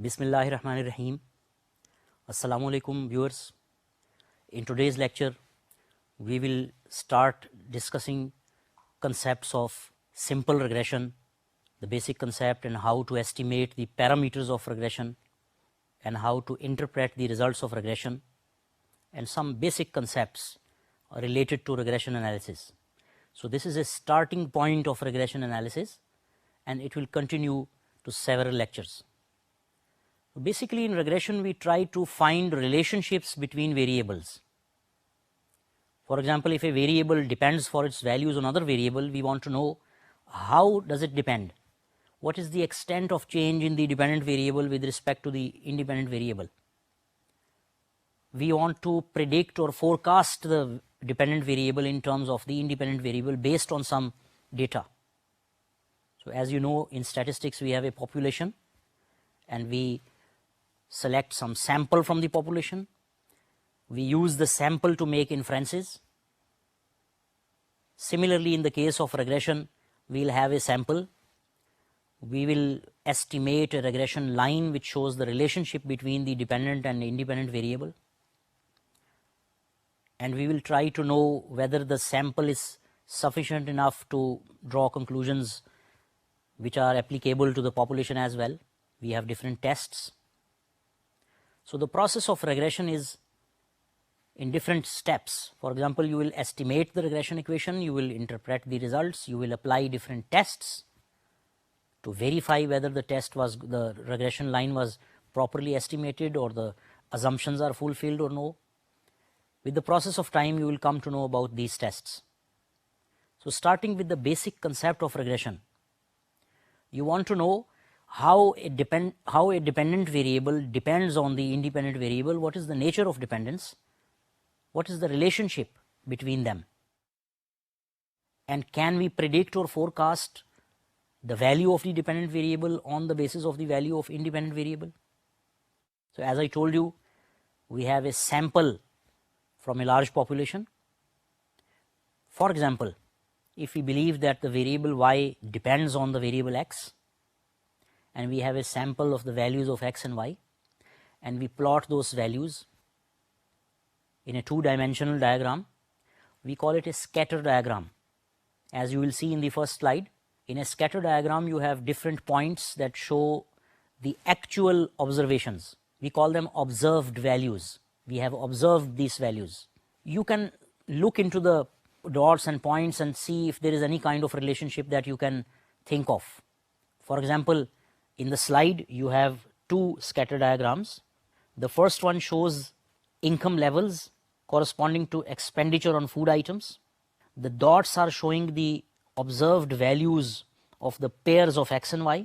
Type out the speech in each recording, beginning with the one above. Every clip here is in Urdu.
بسم اللہ الرحمن الرحیم. السلام علیکم viewers. In today's lecture, we will start discussing concepts of simple regression, the basic concept and how to estimate the parameters of regression and how to interpret the results of regression and some basic concepts related to regression analysis. So this is a starting point of regression analysis and it will continue to several lectures. Basically in regression we try to find relationships between variables. For example, if a variable depends for its values on another variable, we want to know how does it depend? What is the extent of change in the dependent variable with respect to the independent variable? We want to predict or forecast the dependent variable in terms of the independent variable based on some data. So as you know, in statistics we have a population and we select some sample from the population. We use the sample to make inferences. Similarly, in the case of regression, we will have a sample. We will estimate a regression line which shows the relationship between the dependent and independent variable. And we will try to know whether the sample is sufficient enough to draw conclusions which are applicable to the population as well. We have different tests. So the process of regression is in different steps. For example, you will estimate the regression equation, you will interpret the results, you will apply different tests to verify whether the regression line was properly estimated or the assumptions are fulfilled or no. With the process of time, you will come to know about these tests. So starting with the basic concept of regression, you want to know how a dependent variable depends on the independent variable. What is the nature of dependence? What is the relationship between them? And can we predict or forecast the value of the dependent variable on the basis of the value of independent variable? So as I told you, we have a sample from a large population. For example, if we believe that the variable y depends on the variable x, and we have a sample of the values of x and y, and we plot those values in a two-dimensional diagram, we call it a scatter diagram. As you will see in the first slide, in a scatter diagram you have different points that show the actual observations. We call them observed values. We have observed these values. You can look into the dots and points and see if there is any kind of relationship that you can think of. For example, in the slide you have two scatter diagrams. The first one shows income levels corresponding to expenditure on food items. The dots are showing the observed values of the pairs of x and y.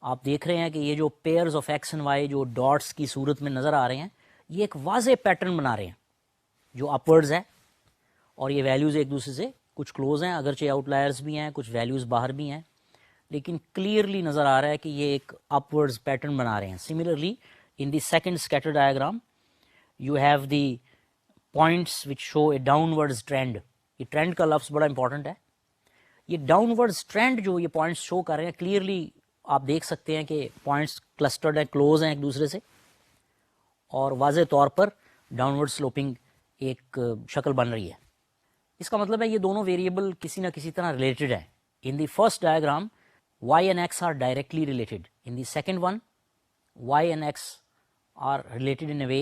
آپ دیکھ رہے ہیں کہ یہ جو pairs of x and y جو ڈاٹس کی صورت میں نظر آ رہے ہیں یہ ایک واضح پیٹرن بنا رہے ہیں جو اپورڈز ہے اور یہ ویلیوز ایک دوسرے سے کچھ کلوز ہیں, اگرچہ آؤٹ لائرز بھی ہیں, کچھ ویلیوز باہر بھی ہیں, لیکن کلیئرلی نظر آ رہا ہے کہ یہ ایک اپورڈز پیٹرن بنا رہے ہیں. Similarly in the second scatter diagram you have the points which show a downwards trend. یہ ٹرینڈ کا لفظ بڑا امپورٹنٹ ہے. یہ ڈاؤن ورڈز ٹرینڈ جو یہ پوائنٹس شو کر رہے ہیں کلیئرلی آپ دیکھ سکتے ہیں کہ پوائنٹس کلسٹرڈ ہیں, کلوز ہیں ایک دوسرے سے, اور واضح طور پر ڈاؤن ورڈ سلوپنگ ایک شکل بن رہی ہے. اس کا مطلب ہے یہ دونوں ویریبل کسی نہ کسی طرح ریلیٹڈ ہیں. In the first diagram y and x are directly related. In the second one, y and x are related in a way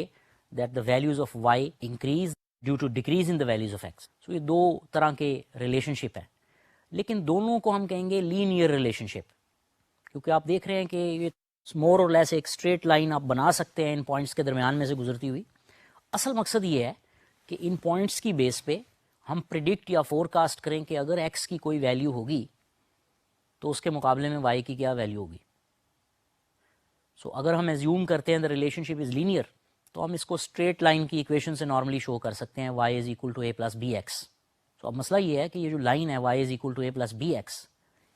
that the values of y increase due to decrease in the values of x. So یہ دو طرح کے ریلیشن شپ ہیں, لیکن دونوں کو ہم کہیں گے لینئر ریلیشن شپ, کیونکہ آپ دیکھ رہے ہیں کہ یہ مور اور لیس ایک اسٹریٹ لائن آپ بنا سکتے ہیں ان پوائنٹس کے درمیان میں سے گزرتی ہوئی. اصل مقصد یہ ہے کہ ان پوائنٹس کی بیس پہ ہم پریڈکٹ یا فور کاسٹ کریں کہ اگر ایکس کی کوئی ویلیو ہوگی تو اس کے مقابلے میں وائی کی کیا ویلیو ہوگی. سو اگر ہم ایزیوم کرتے ہیں the relation ship is linear تو ہم اس کو اسٹریٹ لائن کی ایکویشن سے نارملی شو کر سکتے ہیں, y is equal to a plus be x. تو اب مسئلہ یہ ہے کہ یہ جو لائن ہے Y is equal to a plus be X,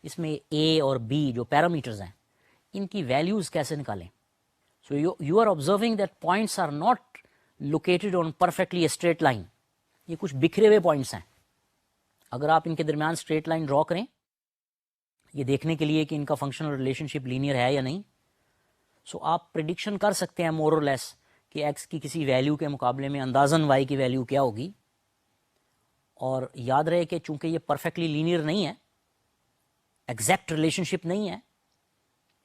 اس میں اے اور بی جو پیرامیٹرز ہیں ان کی ویلیوز کیسے نکالیں. So you are observing that points are not located on perfectly a straight line. یہ کچھ بکھرے ہوئے پوائنٹس ہیں. اگر آپ ان کے درمیان اسٹریٹ لائن ڈرا کریں یہ دیکھنے کے لیے کہ ان کا فنکشنل ریلیشن شپ لینئر ہے یا نہیں, سو آپ پریڈکشن کر سکتے ہیں مور اور لیس کہ ایکس کی کسی ویلیو کے مقابلے میں اندازاً وائی کی ویلیو کیا ہوگی. اور یاد رہے کہ چونکہ یہ پرفیکٹلی لینئر نہیں ہے, ایگزیکٹ ریلیشن شپ نہیں ہے,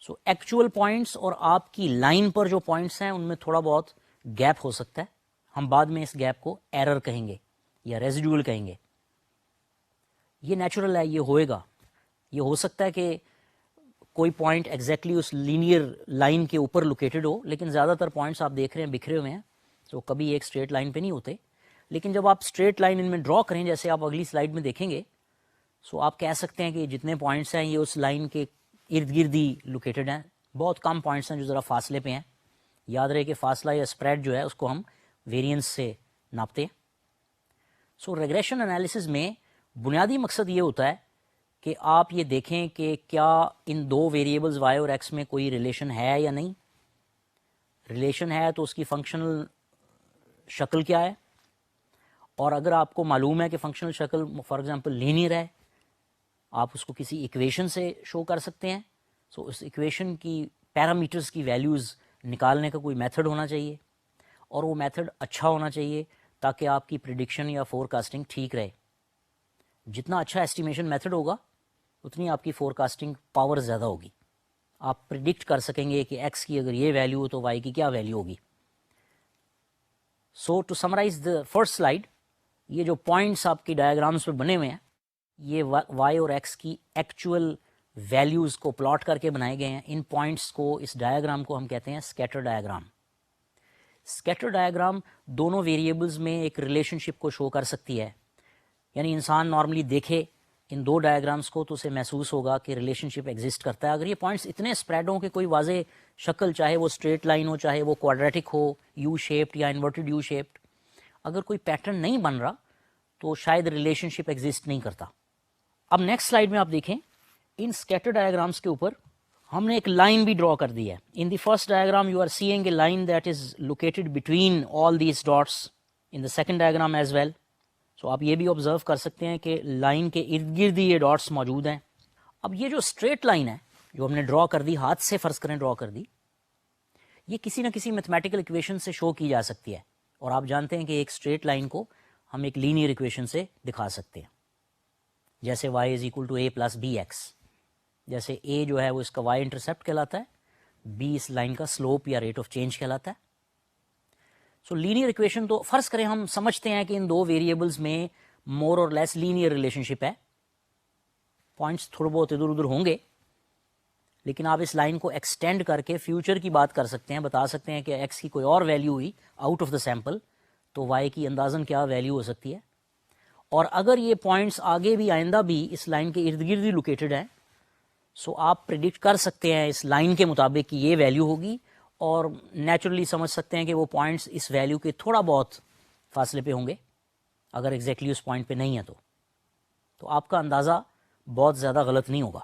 سو ایکچوئل پوائنٹس اور آپ کی لائن پر جو پوائنٹس ہیں ان میں تھوڑا بہت گیپ ہو سکتا ہے. ہم بعد میں اس گیپ کو ایرر کہیں گے یا ریزیڈول کہیں گے. یہ نیچرل ہے, یہ ہوئے گا. یہ ہو سکتا ہے کہ کوئی پوائنٹ ایگزیکٹلی اس لینئر لائن کے اوپر لوکیٹڈ ہو, لیکن زیادہ تر پوائنٹس آپ دیکھ رہے ہیں بکھرے ہوئے ہیں, تو کبھی ایک اسٹریٹ لائن پہ نہیں ہوتے. لیکن جب آپ اسٹریٹ لائن ان میں ڈرا کریں, جیسے آپ اگلی سلائڈ میں دیکھیں گے, سو آپ کہہ سکتے ہیں کہ جتنے پوائنٹس ہیں یہ اس لائن کے ارد گرد ہی لوکیٹڈ ہیں. بہت کم پوائنٹس ہیں جو ذرا فاصلے پہ ہیں. یاد رہے کہ فاصلہ یا اسپریڈ جو ہے اس کو ہم ویریئنس سے ناپتے ہیں. سو ریگریشن انالیسز میں بنیادی مقصد یہ ہوتا ہے کہ آپ یہ دیکھیں کہ کیا ان دو ویریبلز وائی اور ایکس میں کوئی ریلیشن ہے یا نہیں. ریلیشن ہے تو اس کی فنکشنل شکل کیا ہے, اور اگر آپ کو معلوم ہے کہ فنکشنل شکل فار ایگزامپل لینئر ہے, آپ اس کو کسی ایکویشن سے شو کر سکتے ہیں. سو اس ایکویشن کی پیرامیٹرز کی ویلیوز نکالنے کا کوئی میتھڈ ہونا چاہیے, اور وہ میتھڈ اچھا ہونا چاہیے تاکہ آپ کی پریڈکشن یا فور کاسٹنگ ٹھیک رہے. جتنا اچھا ایسٹیمیشن میتھڈ ہوگا اتنی آپ کی فور کاسٹنگ پاور زیادہ ہوگی. آپ پریڈکٹ کر سکیں گے کہ ایکس کی اگر یہ ویلیو ہو تو وائی کی کیا ویلیو ہوگی. So to summarize the first slide, یہ جو پوائنٹس آپ کی ڈائیگرامس پہ بنے ہوئے ہیں یہ وائی اور ایکس کی ایکچوئل ویلیوز کو پلاٹ کر کے بنائے گئے ہیں. ان پوائنٹس کو, اس ڈائیگرام کو ہم کہتے ہیں اسکیٹر ڈائیگرام. اسکیٹر ڈائیگرام دونوں ویریبلز میں ایک ریلیشن شپ کو شو کر سکتی ہے. یعنی انسان نارملی دیکھے ان دو ڈائیگرامس کو تو اسے محسوس ہوگا کہ ریلیشن شپ ایگزسٹ کرتا ہے. اگر یہ پوائنٹس اتنے اسپریڈ ہوں کہ کوئی واضح شکل, چاہے وہ اسٹریٹ لائن ہو, چاہے وہ کوادریٹک ہو, یو شیپڈ یا انورٹڈ یو شیپڈ, اگر کوئی پیٹرن نہیں بن رہا تو شاید ریلیشن شپ ایگزسٹ نہیں کرتا. اب نیکسٹ سلائڈ میں آپ دیکھیں, ان اسکیٹر ڈائیگرامس کے اوپر ہم نے ایک لائن بھی ڈرا کر دی ہے. In the first diagram you are seeing a line that is located between all these dots. In the second diagram as well. So آپ یہ بھی آبزرو کر سکتے ہیں کہ لائن کے ارد گرد یہ ڈاٹس موجود ہیں. اب یہ جو اسٹریٹ لائن ہے جو ہم نے ڈرا کر دی, ہاتھ سے فرض کریں ڈرا کر دی, یہ کسی نہ کسی میتھمیٹیکل ایکویشن سے شو کی جا سکتی ہے. اور آپ جانتے ہیں کہ ایک اسٹریٹ لائن کو ہم ایک لینئر ایکویشن سے دکھا سکتے ہیں, جیسے y is equal to a plus be x. جیسے a جو ہے وہ اس کا y انٹرسیپٹ کہلاتا ہے, b اس لائن کا سلوپ یا ریٹ آف چینج کہلاتا ہے. سو لینئر ایکویشن تو فرض کریں ہم سمجھتے ہیں کہ ان دو ویریبلز میں مور اور لیس لینئر ریلیشن شپ ہے. پوائنٹس تھوڑے بہت ادھر ادھر ہوں گے, لیکن آپ اس لائن کو ایکسٹینڈ کر کے فیوچر کی بات کر سکتے ہیں, بتا سکتے ہیں کہ ایکس کی کوئی اور ویلیو ہوئی آؤٹ آف دا سیمپل تو وائی کی اندازاً کیا ویلیو ہو سکتی ہے. اور اگر یہ پوائنٹس آگے بھی آئندہ بھی اس لائن کے ارد گرد ہی لوکیٹڈ ہیں, سو آپ پریڈکٹ کر سکتے ہیں اس لائن کے مطابق کہ یہ ویلیو ہوگی, اور نیچرلی سمجھ سکتے ہیں کہ وہ پوائنٹس اس ویلیو کے تھوڑا بہت فاصلے پہ ہوں گے. اگر ایگزیکٹلی اس پوائنٹ پہ نہیں ہے تو آپ کا اندازہ بہت زیادہ غلط نہیں ہوگا.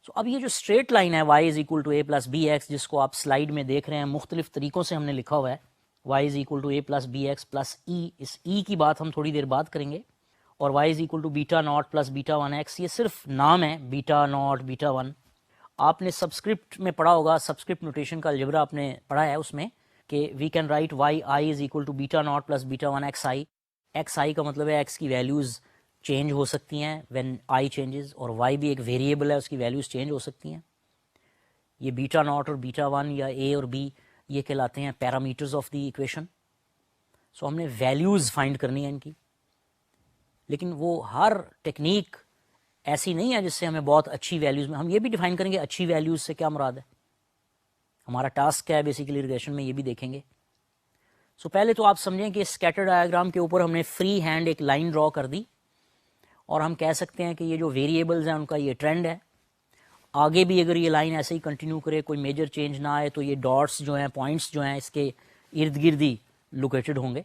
سو اب یہ جو اسٹریٹ لائن ہے y is equal to a plus be x, جس کو آپ سلائڈ میں دیکھ رہے ہیں مختلف طریقوں سے ہم نے لکھا ہوا ہے, y is equal to a plus be X plus E. اس ای کی بات ہم تھوڑی دیر بعد کریں گے. اور y is equal to beta naught plus beta one x. یہ صرف نام ہے, بیٹا ناٹ بیٹا ون. آپ نے سبسکرپٹ میں پڑھا ہوگا, سبسکرپٹ نوٹیشن کا الجبرا آپ نے پڑھا ہے اس میں, کہ we can write Y I is equal to beta naught plus beta one X I. X I کا مطلب ہے ایکس کی ویلیوز چینج ہو سکتی ہیں وین آئی چینجز, اور وائی بھی ایک ویریبل ہے, اس کی ویلیوز چینج ہو سکتی ہیں. یہ بیٹا ناٹ اور بیٹا ون یا اے اور بی یہ کہلاتے ہیں پیرامیٹرز آف دی ایکویشن. سو ہم نے ویلیوز فائنڈ کرنی ہے ان کی, لیکن وہ ہر ٹیکنیک ایسی نہیں ہے جس سے ہمیں بہت اچھی ویلیوز میں, ہم یہ بھی ڈیفائن کریں گے اچھی ویلیوز سے کیا مراد ہے. ہمارا ٹاسک کیا ہے بیسیکلی ریگریشن میں, یہ بھی دیکھیں گے. سو پہلے تو آپ سمجھیں کہ اسکیٹر ڈائیگرام کے اوپر ہم نے فری ہینڈ ایک لائن ڈرا کر دی, اور ہم کہہ سکتے ہیں کہ یہ جو ویریبلز ہیں ان کا یہ ٹرینڈ ہے. آگے بھی اگر یہ لائن ایسے ہی کنٹینیو کرے, کوئی میجر چینج نہ آئے, تو یہ ڈاٹس جو ہیں, پوائنٹس جو ہیں, اس کے ارد گرد ہی لوکیٹڈ ہوں گے.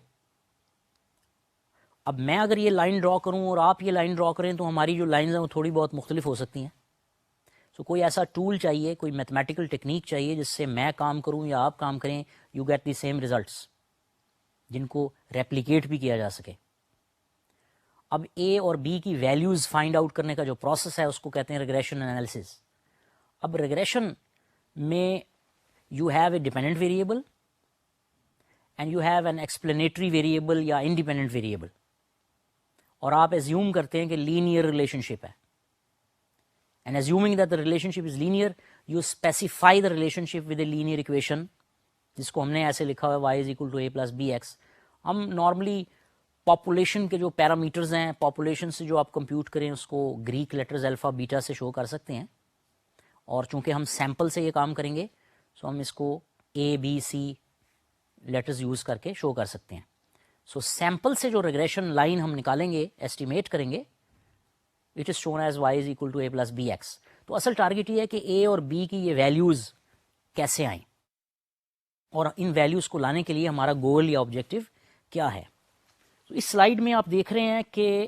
اب میں اگر یہ لائن ڈرا کروں اور آپ یہ لائن ڈرا کریں تو ہماری جو لائنز ہیں وہ تھوڑی بہت مختلف ہو سکتی ہیں. سو کوئی ایسا ٹول چاہیے, کوئی میتھمیٹیکل ٹیکنیک چاہیے جس سے میں کام کروں یا آپ کام کریں, you get the same results, جن کو ریپلیکیٹ بھی کیا جا سکے. اب اے اور بی کی ویلیوز فائنڈ آؤٹ کرنے کا جو پروسیس ہے اس کو کہتے ہیں ریگریشن انالیسز. اب ریگریشن میں you have a dependent variable and you have an explanatory variable یا independent variable, اور آپ assume کرتے ہیں کہ linear relationship ہے. And assuming that the relationship is linear, you specify the relationship with a linear equation, جس کو ہم نے ایسے لکھا ہوا ہے y is equal to a plus bx. ہم نارملی پاپولیشن کے جو پیرامیٹرز ہیں، پاپولیشن سے جو آپ کمپیوٹ کریں اس کو گریک لیٹرز الفا بیٹا سے شو کر سکتے ہیں، اور چونکہ ہم سیمپل سے یہ کام کریں گے سو ہم اس کو اے بی سی لیٹرز یوز کر کے شو کر سکتے ہیں. سو سیمپل سے جو ریگریشن لائن ہم نکالیں گے، ایسٹیمیٹ کریں گے، it is shown as y is equal to a plus be x. تو اصل ٹارگیٹ یہ ہے کہ اے اور بی کی یہ ویلیوز کیسے آئیں، اور ان ویلیوز کو لانے کے لیے ہمارا گول یا آبجیکٹو کیا ہے. تو اس سلائیڈ میں آپ دیکھ رہے ہیں کہ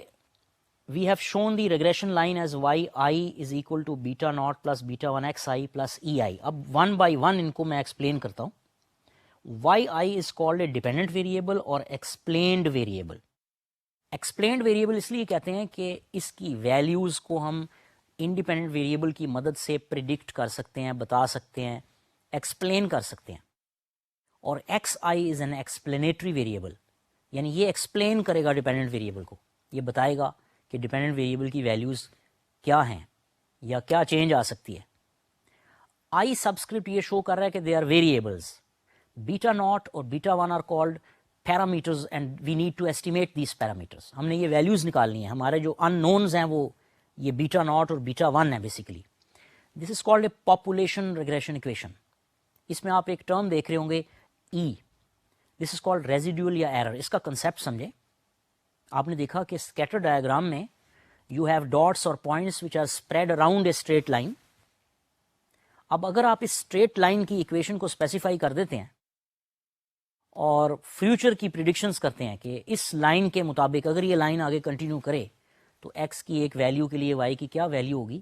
we have shown the regression line as Y I is equal to beta naught plus beta one X I plus E I. اب ون بائی ون ان کو میں ایکسپلین کرتا ہوں. Y I is called a dependent variable اور ایکسپلینڈ ویریبل. ایکسپلینڈ ویریبل اس لیے کہتے ہیں کہ اس کی ویلیوز کو ہم انڈیپینڈنٹ ویریبل کی مدد سے پریڈکٹ کر سکتے ہیں، بتا سکتے ہیں، ایکسپلین کر سکتے ہیں. اور x I is an explanatory variable, یعنی یہ ایکسپلین کرے گا ڈیپینڈنٹ ویریبل کو، یہ بتائے گا کہ ڈیپینڈنٹ ویریبل کی ویلیوز کیا ہیں یا کیا چینج آ سکتی ہے. آئی سبسکرپٹ یہ شو کر رہا ہے کہ they are variables. Beta naught اور beta one are called parameters and we need to estimate these parameters. ہم نے یہ ویلیوز نکالنی ہیں. ہمارے جو ان نونز ہیں وہ یہ بیٹا ناٹ اور بیٹا ون ہے basically. This is called a population regression equation. اس میں آپ ایک ٹرم دیکھ رہے ہوں گے E. This is called residual یا ایرر. اس کا کنسیپٹ سمجھیں. آپ نے دیکھا کہ اسکیٹر ڈائیگرام میں یو ہیو ڈاٹس اور points which are spread around a straight line. اب اگر آپ اس اسٹریٹ لائن کی ایکویشن کو اسپیسیفائی کر دیتے ہیں اور فیوچر کی پریڈکشنز کرتے ہیں کہ اس لائن کے مطابق اگر یہ لائن آگے کنٹینیو کرے تو ایکس کی ایک ویلیو کے لیے وائی کی کیا ویلیو ہوگی،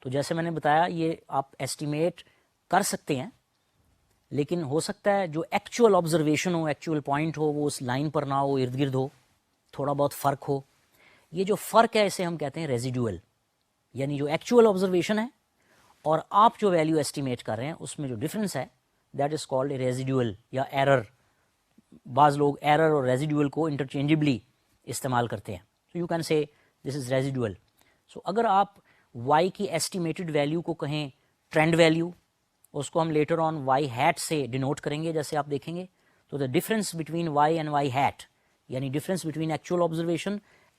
تو جیسے میں نے بتایا یہ آپ ایسٹیمیٹ کر سکتے ہیں، لیکن ہو سکتا ہے جو ایکچوئل آبزرویشن ہو، ایکچوئل پوائنٹ ہو، وہ اس لائن پر نہ ہو، ارد گرد ہو، تھوڑا بہت فرق ہو. یہ جو فرق ہے اسے ہم کہتے ہیں ریزیڈیول، یعنی جو ایکچوئل آبزرویشن ہے اور آپ جو ویلیو ایسٹیمیٹ کر رہے ہیں اس میں جو ڈفرینس ہے that is called a residual یا ایرر. بعض لوگ ایرر اور ریزیڈیول کو انٹرچینجبلی استعمال کرتے ہیں. So you can say this is residual. سو اگر آپ وائی کی ایسٹیمیٹڈ ویلیو کو کہیں ٹرینڈ ویلیو، اس کو ہم لیٹر آن وائی ہیٹ سے ڈینوٹ کریں گے جیسے آپ دیکھیں گے. تو the difference between Y and Y hat, یعنی difference between actual observation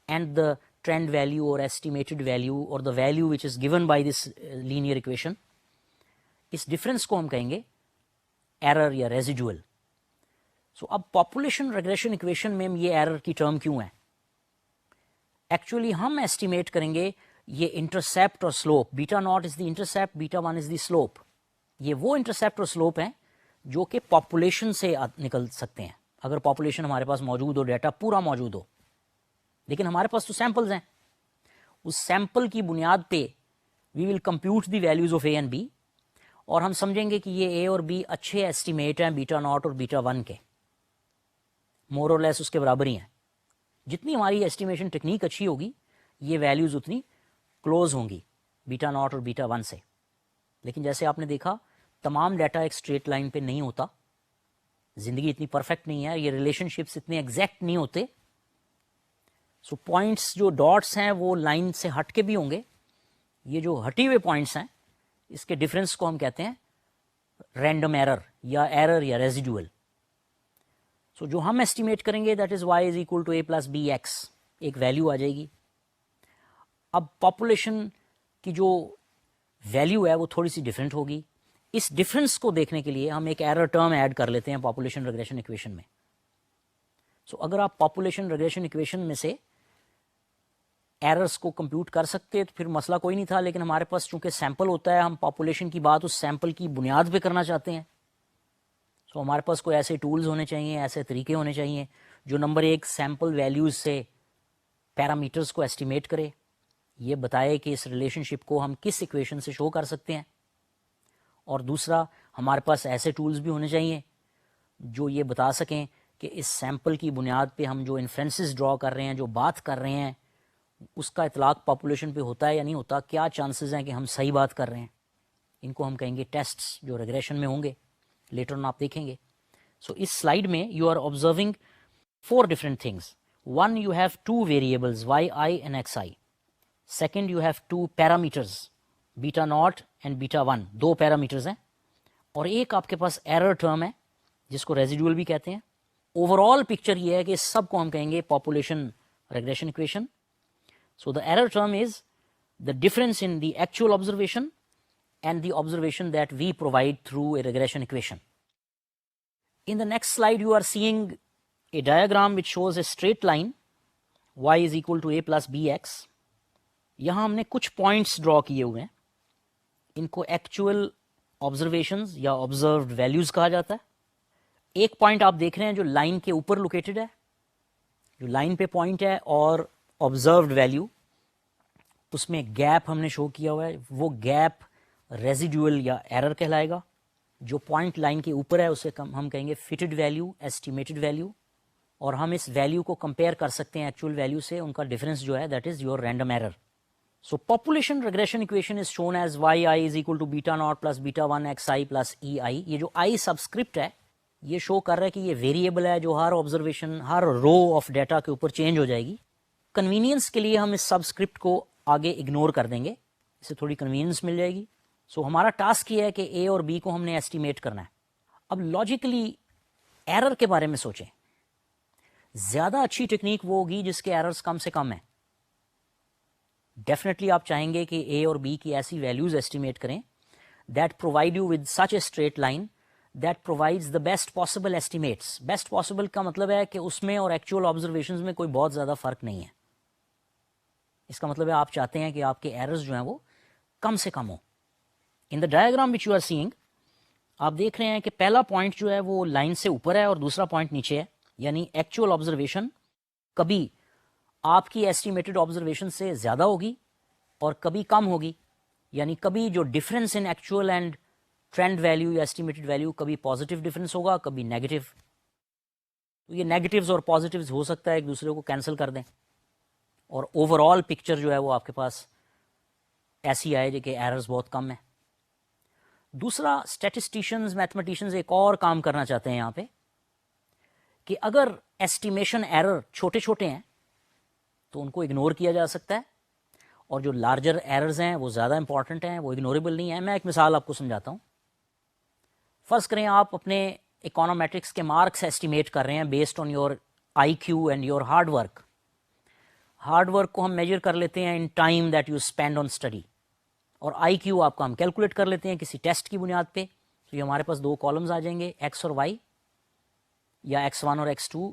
and the trend value اور ایسٹیمیٹڈ ویلیو اور the value which is given by this linear equation, اس ڈفرینس کو ہم کہیں گے ایرر یا ریزیڈیول. سو اب پاپولیشن ریگریشن اکویشن میں یہ ایرر کی ٹرم کیوں ہے؟ ایکچولی ہم ایسٹیمیٹ کریں گے یہ انٹرسیپٹ اور slope. Beta naught is the intercept, beta one is the slope. یہ وہ انٹرسیپٹ اور سلوپ ہیں جو کہ پاپولیشن سے نکل سکتے ہیں اگر پاپولیشن ہمارے پاس موجود ہو، ڈیٹا پورا موجود ہو. لیکن ہمارے پاس تو سیمپلز ہیں. اس سیمپل کی بنیاد پہ we will compute the values of a and B, اور ہم سمجھیں گے کہ یہ اے اور بی اچھے ایسٹیمیٹ ہیں بیٹا ناٹ اور بیٹا ون کے، مور اور لیس اس کے برابر ہی ہیں. جتنی ہماری ایسٹیمیشن ٹیکنیک اچھی ہوگی یہ ویلیوز اتنی کلوز ہوں گی بیٹا ناٹ اور بیٹا ون سے. لیکن جیسے آپ نے دیکھا تمام ڈیٹا ایک اسٹریٹ لائن پہ نہیں ہوتا، زندگی اتنی پرفیکٹ نہیں ہے، یہ ریلیشن شپس اتنے ایگزیکٹ نہیں ہوتے. سو پوائنٹس جو ڈاٹس ہیں وہ لائن سے ہٹ کے بھی ہوں گے. یہ جو ہٹی ہوئے پوائنٹس ہیں اس کے ڈفرینس کو ہم کہتے ہیں رینڈم ایرر یا ریزیڈیول. سو جو ہم ایسٹیمیٹ کریں گے that is y is equal to a plus be x, ایک ویلیو آ جائے گی. اب پاپولیشن کی جو ویلیو ہے وہ تھوڑی سی ڈفرینٹ ہوگی. اس ڈفرینس کو دیکھنے کے لیے ہم ایک ایرر ٹرم ایڈ کر لیتے ہیں پاپولیشن ریگریشن اکویشن میں. سو اگر آپ پاپولیشن ریگریشن اکویشن میں سے ایررز کو کمپیوٹ کر سکتے تو پھر مسئلہ کوئی نہیں تھا. لیکن ہمارے پاس چونکہ سیمپل ہوتا ہے، ہم پاپولیشن کی بات اس سیمپل کی بنیاد پہ کرنا چاہتے ہیں. سو ہمارے پاس کوئی ایسے ٹولز ہونے چاہیے، ایسے طریقے ہونے چاہیے جو نمبر ایک سیمپل ویلیوز سے پیرامیٹرز کو ایسٹیمیٹ کرے، یہ بتائے کہ اس ریلیشن شپ کو ہم کس ایکویشن سے شو کر سکتے ہیں. اور دوسرا ہمارے پاس ایسے ٹولز بھی ہونے چاہیے جو یہ بتا سکیں کہ اس سیمپل کی بنیاد پہ ہم جو انفرینسز ڈرا کر رہے ہیں، جو بات کر رہے ہیں، اس کا اطلاق پاپولیشن پہ ہوتا ہے یا نہیں ہوتا، کیا چانسز ہیں کہ ہم صحیح بات کر رہے ہیں. ان کو ہم کہیں گے ٹیسٹس جو ریگریشن میں ہوں گے, لیٹر آن آپ دیکھیں گے. سو اس سلائڈ میں you are observing 4 different things. 1, you have 2 variables yi and xi. Second, you have 2 parameters beta naught and beta 1. 2 parameters ہیں, اور ایک آپ کے پاس ایرر ٹرم ہے جس کو ریزیڈول بھی کہتے ہیں. اوور آل پکچر یہ ہے کہ اس سب کو ہم کہیں گے population regression equation. So the error term is the difference in the actual observation and the observation that we provide through a regression equation. In the next slide, you are seeing a diagram which shows a straight line y is equal to a plus bx. یہاں ہم نے کچھ پوائنٹس ڈرا کیے ہوئے ہیں, ان کو ایکچوئل آبزرویشنز یا آبزروڈ ویلیوز کہا جاتا ہے. ایک پوائنٹ آپ دیکھ رہے ہیں جو لائن کے اوپر لوکیٹڈ ہے, جو لائن پہ پوائنٹ ہے, اور آبزروڈ ویلیو اس میں گیپ ہم نے شو کیا ہوا ہے. وہ گیپ ریزیڈیول یا ایرر کہلائے گا. جو پوائنٹ لائن کے اوپر ہے اسے ہم کہیں گے فٹڈ ویلیو, ایسٹیمیٹڈ ویلیو, اور ہم اس ویلیو کو کمپیئر کر سکتے ہیں ایکچوئل ویلیو سے. ان کا ڈفرنس جو ہے that is your random error. So population regression equation is shown as Y I is equal to beta naught plus beta 1 X I plus E I. یہ جو آئی سبسکرپٹ ہے یہ شو کر رہا ہے کہ یہ ویریبل ہے جو ہر آبزرویشن, ہر رو آف ڈیٹا کے اوپر چینج ہو جائے گی. کنوینئنس کے لیے ہم اس سبسکرپٹ کو آگے اگنور کر دیں گے, اسے تھوڑی کنوینئنس مل جائے گی. سو ہمارا ٹاسک یہ ہے کہ اے اور بی کو ہم نے ایسٹیمیٹ کرنا ہے. اب لاجیکلی ایرر کے بارے میں سوچیں. زیادہ اچھی ٹیکنیک وہ ہوگی جس کے ایررز کم سے کم ہیں. ڈیفینیٹلی آپ چاہیں گے کہ اے اور بی کی ایسی ویلیوز ایسٹیمیٹ کریں that provide you with such a straight line that provides the best possible estimates. Best possible کا مطلب ہے کہ اس میں اور ایکچوئل آبزرویشنز میں کوئی بہت زیادہ فرق نہیں ہے. اس کا مطلب ہے آپ چاہتے ہیں کہ آپ کے ایررز جو ہیں وہ کم سے کم ہوں. In the diagram which you are seeing آپ دیکھ رہے ہیں کہ پہلا پوائنٹ جو ہے وہ لائن سے اوپر ہے اور دوسرا پوائنٹ نیچے ہے. یعنی ایکچوئل آبزرویشن کبھی آپ کی ایسٹیمیٹڈ آبزرویشن سے زیادہ ہوگی اور کبھی کم ہوگی. یعنی کبھی جو difference in actual and trained value یا ایسٹیمیٹڈ ویلیو کبھی پازیٹیو ڈفرینس ہوگا, کبھی نیگیٹو. تو یہ نیگیٹیوز اور پازیٹیوز ہو سکتا ہے ایک دوسرے کو کینسل کر دیں, اور اوور آل پکچر جو ہے وہ آپ کے پاس ایسی آئے جو کہ ایررز بہت کم ہیں. دوسرا, اسٹیٹسٹیشنز میتھمیٹیشنز ایک اور کام کرنا چاہتے ہیں یہاں پہ کہ اگر ایسٹیمیشن ایرر چھوٹے چھوٹے ہیں تو ان کو اگنور کیا جا سکتا ہے, اور جو لارجر ایررز ہیں وہ زیادہ امپورٹنٹ ہیں, وہ اگنوریبل نہیں ہیں. میں ایک مثال آپ کو سمجھاتا ہوں. فرض کریں آپ اپنے اکانومیٹرکس کے مارکس ایسٹیمیٹ کر رہے ہیں based on your I Q and your hard work. Hard work کو ہم میجر کر لیتے ہیں in time that you spend on study, اور آئی کیو آپ کا ہم کیلکولیٹ کر لیتے ہیں کسی ٹیسٹ کی بنیاد پہ. تو یہ ہمارے پاس 2 کالمز آ جائیں گے, ایکس اور وائی, یا x1 اور x2,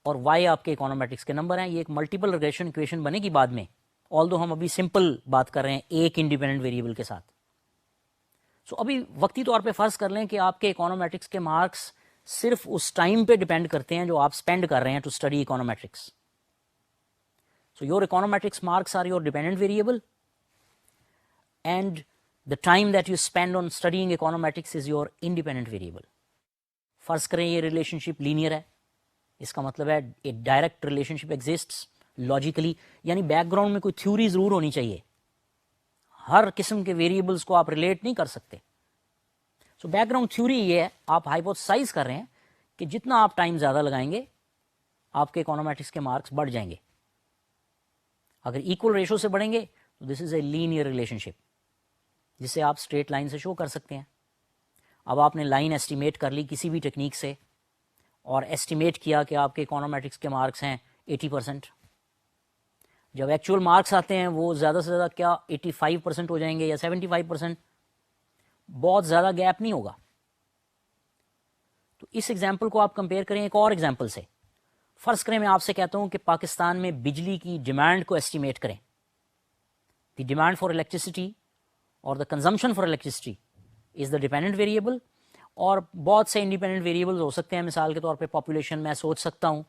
اور y آپ کے اکانومیٹرکس کے نمبر ہیں. یہ ایک ملٹیپل ریگریشن اکویشن بنے گی بعد میں, آلدو ہم ابھی سمپل بات کر رہے ہیں ایک انڈیپینڈنٹ ویریبل کے ساتھ. سو ابھی وقتی طور پہ فرض کر لیں کہ آپ کے اکانومیٹرکس کے مارکس صرف اس ٹائم پہ ڈیپینڈ کرتے ہیں جو آپ اسپینڈ کر رہے ہیں to study econometrics. So your econometrics marks are your dependent variable, and the time that you spend on studying econometrics is your independent variable. فرض کریں یہ ریلیشن شپ لینئر ہے, اس کا مطلب ہے ایک ڈائریکٹ ریلیشن شپ ایگزسٹس لاجیکلی. یعنی بیک گراؤنڈ میں کوئی تھیوری ضرور ہونی چاہیے, ہر قسم کے ویریبلس کو آپ ریلیٹ نہیں کر سکتے. سو بیک گراؤنڈ تھیوری یہ ہے, آپ ہائپوتھسائز کر رہے ہیں کہ جتنا آپ ٹائم زیادہ لگائیں گے آپ کے اکانومیٹرکس کے مارکس بڑھ جائیں گے. اگر ایکول ریشو سے بڑھیں گے تو دس از اے لینئر ریلیشن شپ جسے آپ اسٹریٹ لائن سے شو کر سکتے ہیں. اب آپ نے لائن ایسٹیمیٹ کر لی کسی بھی ٹیکنیک سے, اور ایسٹیمیٹ کیا کہ آپ کے اکانومیٹرکس کے مارکس ہیں 80%. جب ایکچوئل مارکس آتے ہیں وہ زیادہ سے زیادہ کیا 85% ہو جائیں گے یا 75%, بہت زیادہ گیپ نہیں ہوگا. تو اس ایگزامپل کو آپ کمپیئر کریں ایک اور ایگزامپل سے. فرض کریں میں آپ سے کہتا ہوں کہ پاکستان میں بجلی کی ڈیمانڈ کو ایسٹیمیٹ کریں. دی ڈیمانڈ فار الیکٹریسٹی اور the consumption for electricity is the dependent variable, اور بہت سے انڈیپینڈنٹ ویریبلز ہو سکتے ہیں. مثال کے طور پہ پاپولیشن, میں سوچ سکتا ہوں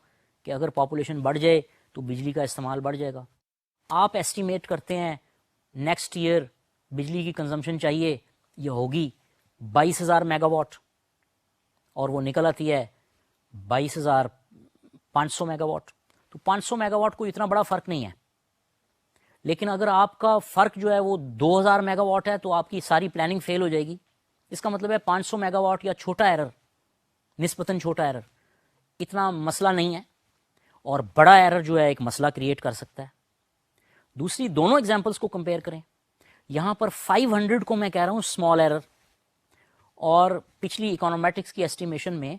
کہ اگر پاپولیشن بڑھ جائے تو بجلی کا استعمال بڑھ جائے گا. آپ ایسٹیمیٹ کرتے ہیں نیکسٹ ایئر بجلی کی کنزمپشن چاہیے یہ ہوگی 22,000 میگا واٹ, اور وہ نکل آتی ہے 22,500 میگا واٹ. تو 500 میگا واٹ کوئی اتنا بڑا فرق نہیں ہے, لیکن اگر آپ کا فرق جو ہے وہ 2000 میگا واٹ ہے تو آپ کی ساری پلاننگ فیل ہو جائے گی. اس کا مطلب ہے 500 میگا واٹ یا چھوٹا ایرر, نسبتاً چھوٹا ایرر اتنا مسئلہ نہیں ہے, اور بڑا ایرر جو ہے ایک مسئلہ کریٹ کر سکتا ہے. دوسری دونوں ایگزامپلس کو کمپیئر کریں. یہاں پر 500 کو میں کہہ رہا ہوں اسمال ایرر, اور پچھلی اکانومیٹکس کی ایسٹیمیشن میں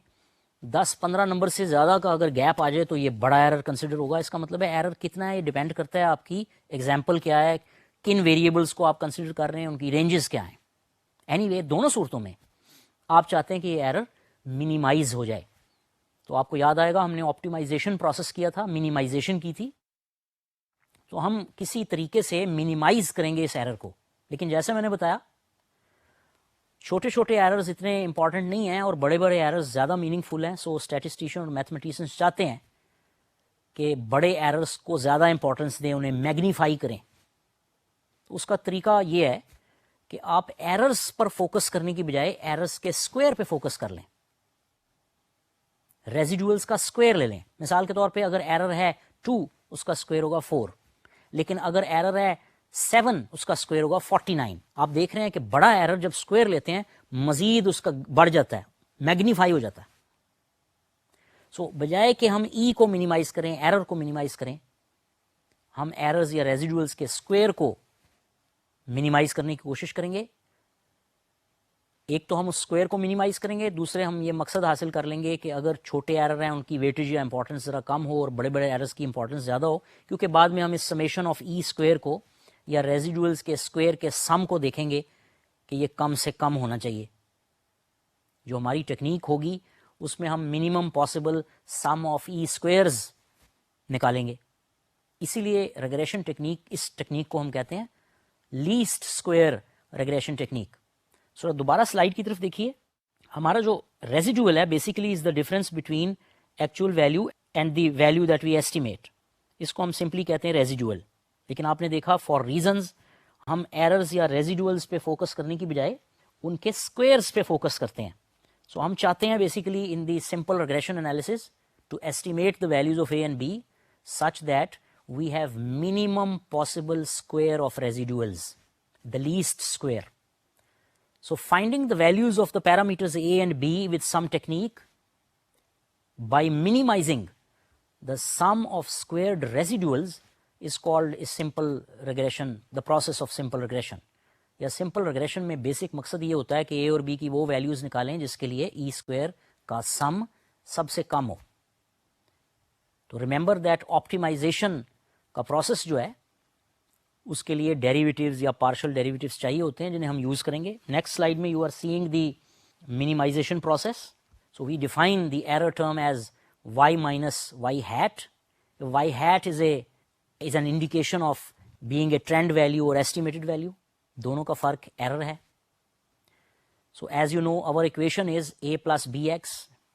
10-15 نمبر سے زیادہ کا اگر گیپ آ جائے تو یہ بڑا ایرر کنسیڈر ہوگا. اس کا مطلب ہے ایرر کتنا ہے یہ ڈیپینڈ کرتا ہے آپ کی ایگزامپل کیا ہے, کن ویریبلس کو آپ کنسیڈر کر رہے ہیں, ان کی رینجز کیا ہیں. اینی وے دونوں صورتوں میں آپ چاہتے ہیں کہ یہ ایرر منیمائز ہو جائے. تو آپ کو یاد آئے گا ہم نے آپٹیمائزیشن پروسیس کیا تھا, منیمائزیشن کی تھی, تو ہم کسی طریقے سے منیمائز کریں گے اس ایرر کو. لیکن جیسے میں نے بتایا چھوٹے چھوٹے ایررز اتنے امپورٹنٹ نہیں ہیں اور بڑے بڑے ایررز زیادہ میننگ فل ہیں. سو اسٹیٹسٹیشین اور میتھمیٹیشینس چاہتے ہیں کہ بڑے ایررز کو زیادہ امپورٹنس دیں, انہیں میگنیفائی کریں. تو اس کا طریقہ یہ ہے کہ آپ ایررز پر فوکس کرنے کی بجائے ایررز کے اسکوائر پہ فوکس کر لیں, ریزیڈولس کا اسکوائر لے لیں. مثال کے طور پہ اگر ایرر ہے 2 اس کا اسکوائر ہوگا 4, لیکن اگر ایرر ہے 7 اس کا اسکوائر ہوگا 49. آپ دیکھ رہے ہیں کہ بڑا ایرر جب اسکوائر لیتے ہیں مزید اس کا بڑھ جاتا ہے, میگنیفائی ہو جاتا ہے. سو بجائے کہ ہم ای کو منیمائز کریں, ایرر کو منیمائز کریں, ہم ایررز یا ریزیڈولس کے اسکوائر کو منیمائز کرنے کی کوشش کریں گے. ایک تو ہم اس اسکوائر کو منیمائز کریں گے, دوسرے ہم یہ مقصد حاصل کر لیں گے کہ اگر چھوٹے ایرر ہیں ان کی ویٹیج یا امپورٹنس ذرا کم ہو اور بڑے بڑے ایررز کی امپورٹنس زیادہ ہو, کیونکہ بعد میں ہم اس سمیشن آف ای اسکوائر کو یا ریزیڈولس کے اسکوائر کے سم کو دیکھیں گے کہ یہ کم سے کم ہونا چاہیے. جو ہماری ٹیکنیک ہوگی اس میں ہم minimum possible some of E squares نکالیں گے. اسی لیے ریگریشن ٹیکنیک, اس ٹیکنیک کو ہم کہتے ہیں least square regression technique. So دوبارہ سلائیڈ کی طرف دیکھیے. ہمارا جو ریزیڈول ہے basically is the difference between actual value and the value that we estimate. اس کو ہم سمپلی کہتے ہیں ریزیڈول. لیکن آپ نے دیکھا فار ریزنز ہم ایررز یا ریزیڈولز پہ فوکس کرنے کی بجائے ان کے اسکوائرز پہ فوکس کرتے ہیں. سو ہم چاہتے ہیں basically in the simple regression analysis to estimate the values of a and b such that we have minimum possible square of residuals, the least square. So finding the values of the parameters a and b with some technique by minimizing the sum of squared residuals is called a simple regression, the process of simple regression. یا سمپل ریگریشن میں بیسک مقصد یہ ہوتا ہے کہ اے اور بی کی وہ ویلیوز نکالیں جس کے لیے ای اسکوائر کا سم سب سے کم ہو. تو ریمبر دیٹ آپٹیمائزیشن کا پروسیس جو ہے اس کے لیے ڈیریویٹیوز یا پارشل ڈیریویٹیوز چاہیے ہوتے ہیں جنہیں ہم یوز کریں گے. نیکسٹ سلائیڈ میں you are seeing the minimization process. So we define the error term as Y minus Y hat. Y hat is an indication of being a trend value اور ایسٹیمیٹڈ ویلیو. دونوں کا فرق ایرر ہے. So as you know over equation is a plus be x.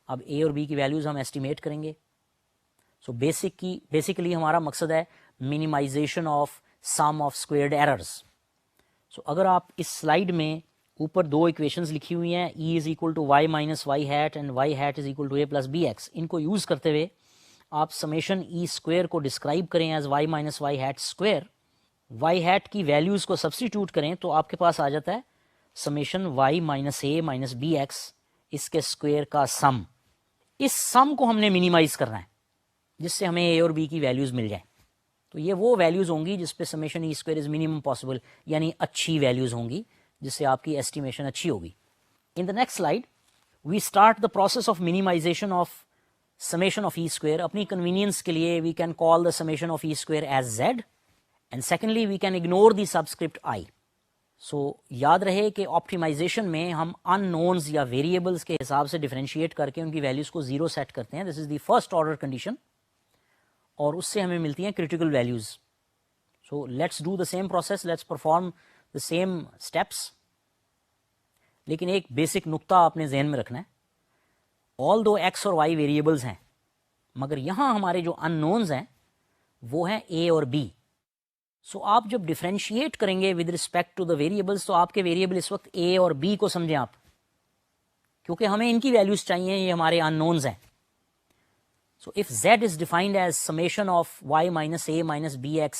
اب اے اور بی کی ویلیوز ہم ایسٹیمیٹ کریں گے. سو بیسکلی ہمارا مقصد ہے minimization of sum of squared errors. So اگر آپ اس سلائیڈ میں اوپر دو ایکویشنز لکھی ہوئی ہیں, E is equal to Y minus Y hat and Y hat is equal to a plus be X, ان کو یوز کرتے ہوئے آپ سمیشن ای اسکوائر کو ڈسکرائب کریں as Y minus Y hat square. Y hat کی ویلیوز کو سبسٹیٹیوٹ کریں تو آپ کے پاس آ جاتا ہے summation Y minus A minus B X, اس کے اسکوائر کا سم. اس سم کو ہم نے منیمائز کرنا ہے جس سے ہمیں اے اور بی کی ویلیوز مل جائیں. تو یہ وہ ویلیوز ہوں گی جس پہ summation E square is minimum possible, یعنی اچھی ویلیوز ہوں گی جس سے آپ کی ایسٹیمیشن اچھی ہوگی. In the next slide we start the process of minimization of summation of E square. اپنی کنوینئنس کے لیے we can call the summation of E square as Z, and secondly we can ignore the subscript I. So یاد رہے کہ آپٹیمائزیشن میں ہم ان نونز یا ویریبلس کے حساب سے ڈیفرینشیٹ کر کے ان کی ویلیوز کو زیرو سیٹ کرتے ہیں. دس از دی فرسٹ آرڈر کنڈیشن, اور اس سے ہمیں ملتی ہیں critical values. So let's do the same process, let's perform the same steps. لیکن ایک بیسک نقطہ آپ نے ذہن میں رکھنا ہے. آل دو ایکس اور وائی ویریبلز ہیں, مگر یہاں ہمارے جو ان نونز ہیں وہ ہیں اے اور بی. سو آپ جب ڈیفرینشیٹ کریں گے with respect to the variables تو آپ کے ویریبل اس وقت اے اور بی کو سمجھیں آپ, کیونکہ ہمیں ان کی ویلیوز چاہیے, یہ ہمارے ان نونز ہیں. So if z is defined as summation of y minus a minus bx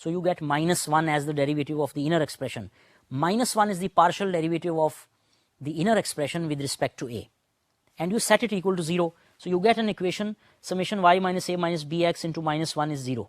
so you get minus 1 as the derivative of the inner expression. Minus 1 is the partial derivative of the inner expression with respect to a, and you set it equal to 0, so you get an equation summation y minus a minus bx into minus 1 is 0.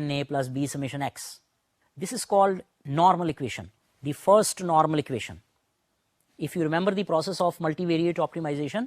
n a plus b summation x. This is called normal equation, the first normal equation. If you remember the process of multivariate optimization,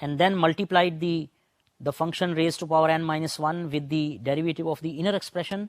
and then multiplied the function raised to power n minus 1 with the derivative of the inner expression.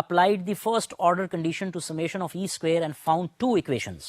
applied the first order condition to summation of e square and found two equations.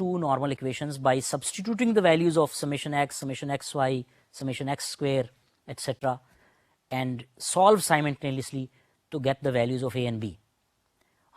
two normal equations by substituting the values of summation x, summation xy, summation x square, etc. and solve simultaneously to get the values of a and b.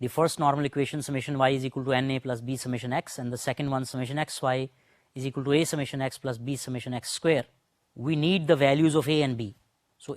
The first normal equation summation y is equal to na plus b summation x, and the second one summation xy is equal to a summation x plus b summation x square. We need the values of a and b. So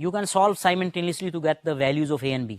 You can solve simultaneously to get the values of a and b.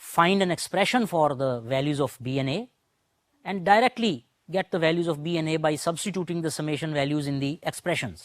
find an expression for the values of b and a and directly get the values of b and a by substituting the summation values in the expressions,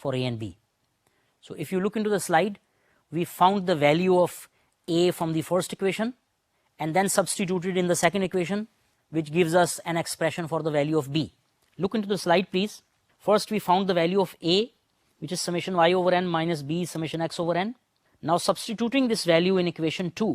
for a and b. So if you look into the slide, we found the value of a from the first equation and then substituted in the second equation, which gives us an expression for the value of b. Look into the slide, please. First we found the value of a, which is summation y over n minus b summation x over n. Now substituting this value in equation 2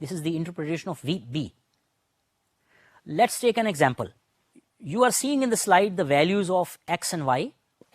This is the interpretation of B. Let's take an example. You are seeing in the slide the values of x and y.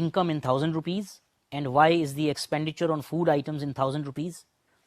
income in 1000 rupees and y is the expenditure on food items in 1000 rupees.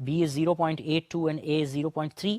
b is 0.82 and a is 0.3.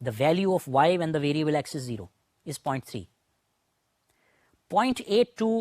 The value of y when the variable x is 0 is 0.3. 0.82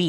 b,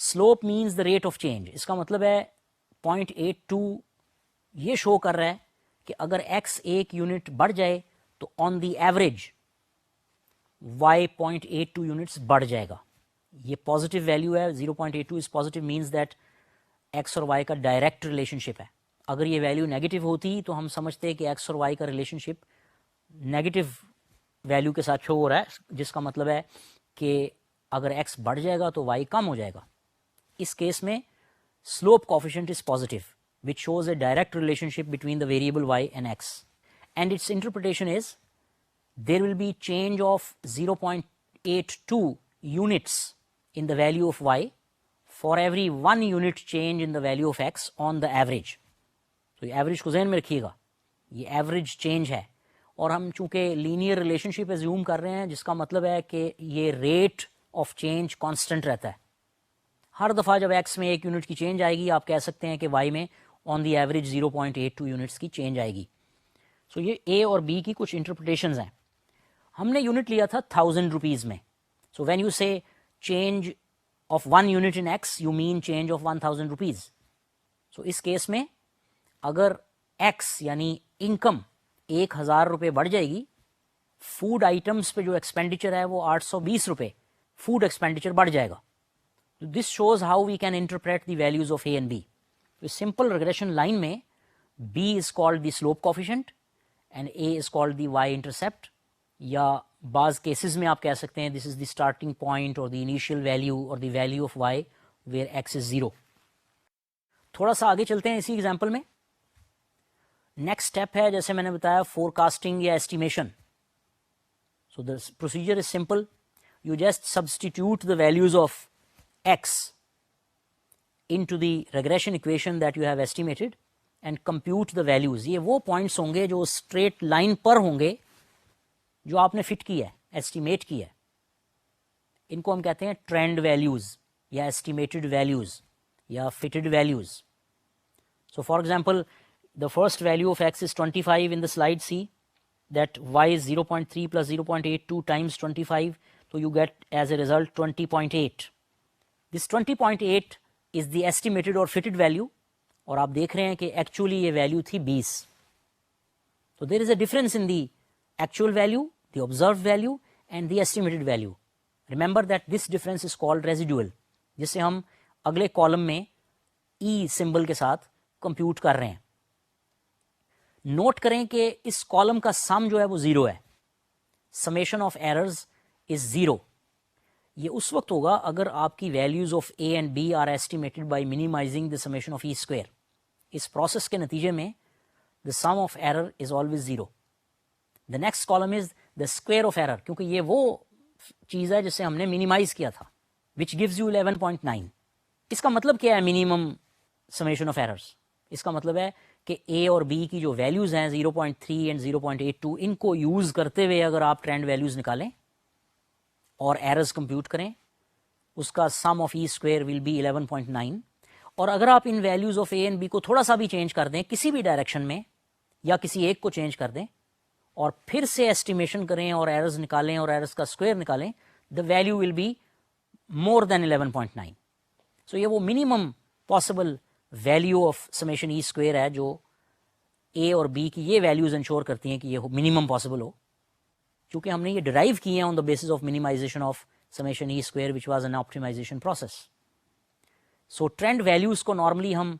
slope means the rate of change. اس کا مطلب ہے 0.82 یہ شو کر رہا ہے کہ اگر ایکس ایک یونٹ بڑھ جائے تو on the average y 0.82 units بڑھ جائے گا. یہ پازیٹیو ویلیو ہے. 0.82 is positive means that x اور وائی کا ڈائریکٹ ریلیشن شپ ہے. اگر یہ ویلیو نیگیٹو ہوتی تو ہم سمجھتے کہ ایکس اور وائی کا ریلیشن شپ نیگیٹو ویلیو کے ساتھ شو ہو رہا ہے, جس کا مطلب ہے کہ اگر ایکس بڑھ جائے گا تو وائی کم ہو جائے گا. اس کیس میں slope coefficient is positive which shows a direct relationship between the variable y and x, and its interpretation is there will be change of 0.82 units in the value of y for every 1 unit change in the value of x on the average. تو یہ ایوریج کو ذہن میں رکھیے گا, یہ ایوریج چینج ہے, اور ہم چونکہ لینئر ریلیشن شپ ایزیوم کر رہے ہیں جس کا مطلب ہے کہ یہ ریٹ آف چینج کانسٹنٹ رہتا ہے. ہر دفعہ جب ایکس میں 1 یونٹ کی چینج آئے گی آپ کہہ سکتے ہیں کہ وائی میں آن دی ایوریج 0.82 یونٹس کی چینج آئے گی. سو یہ اے اور بی کی کچھ انٹرپریٹیشنز ہیں. ہم نے یونٹ لیا تھا 1000 روپیز میں. So when you say change of 1 unit in x you mean change of 1000 rupees. So اس کیس میں اگر ایکس یعنی انکم 1000 روپے بڑھ جائے گی, فوڈ آئٹمس پہ جو ایکسپینڈیچر ہے وہ 820 روپے فوڈ ایکسپینڈیچر بڑھ جائے گا. This shows how we can interpret the values of a and B. Simple regression line میں B is called the slope coefficient and A is called the Y intercept, یا بعض کیسز میں آپ کہہ سکتے ہیں دس از دی اسٹارٹنگ پوائنٹ اور دی انیشیل ویلیو اور the value of Y where X is 0. تھوڑا سا آگے چلتے ہیں اسی ایگزامپل میں. نیکسٹ اسٹیپ ہے جیسے میں نے بتایا فور کاسٹنگ یا estimation. So the procedure is simple, you just substitute the values of x into the regression equation that you have estimated and compute the values. یہ وہ پوائنٹس ہوں گے جو اسٹریٹ لائن پر ہوں گے جو آپ نے فٹ کی ہے, ایسٹیمیٹ کی ہے. ان کو ہم کہتے ہیں ٹرینڈ ویلیوز یا ایسٹیمیٹڈ ویلیوز یا fitted values. So for example the first value of x is 25 in the slide C, that y is 0.3 plus 0.82 times 25, so you get as a result 20.8. This 20.8 is the estimated or fitted value, اور آپ دیکھ رہے ہیں کہ ایکچولی یہ ویلیو تھی 20. So there is a difference in the actual value, the observed value and the estimated value. Remember that this difference is called residual, جسے ہم اگلے کالم میں E سمبل کے ساتھ کمپیوٹ کر رہے ہیں. نوٹ کریں کہ اس کالم کا سم جو ہے وہ 0 ہے. Summation of errors is 0. یہ اس وقت ہوگا اگر آپ کی values of a and B are estimated by minimizing the summation of E square. اس پروسیس کے نتیجے میں the sum of error is always 0. The next column is the square of error, کیونکہ یہ وہ چیز ہے جسے ہم نے منیمائز کیا تھا, وچ گیوز یو 11.9. اس کا مطلب کیا ہے منیمم سمیشن آف ایررز؟ اس کا مطلب ہے کہ اے اور بی کی جو ویلیوز ہیں 0.3 اینڈ 0.82, ان کو یوز کرتے ہوئے اگر آپ ٹرینڈ ویلیوز نکالیں اور ایررز کمپیوٹ کریں, اس کا sum of E square will be 11.9. اور اگر آپ ان values of a and B کو تھوڑا سا بھی چینج کر دیں کسی بھی ڈائریکشن میں, یا کسی ایک کو چینج کر دیں اور پھر سے ایسٹیمیشن کریں اور ایررز نکالیں اور ایررز کا اسکوئر نکالیں, the value will be more دین 11.9. سو یہ وہ minimum possible value of summation E square ہے جو اے اور بی کی یہ ویلیوز انشور کرتی ہیں کہ یہ منیمم پاسبل ہو, چونکہ ہم نے یہ ڈرائیو کی ہیں on the basis of minimization of summation E square which was an optimization process. So trend values کو نارملی ہم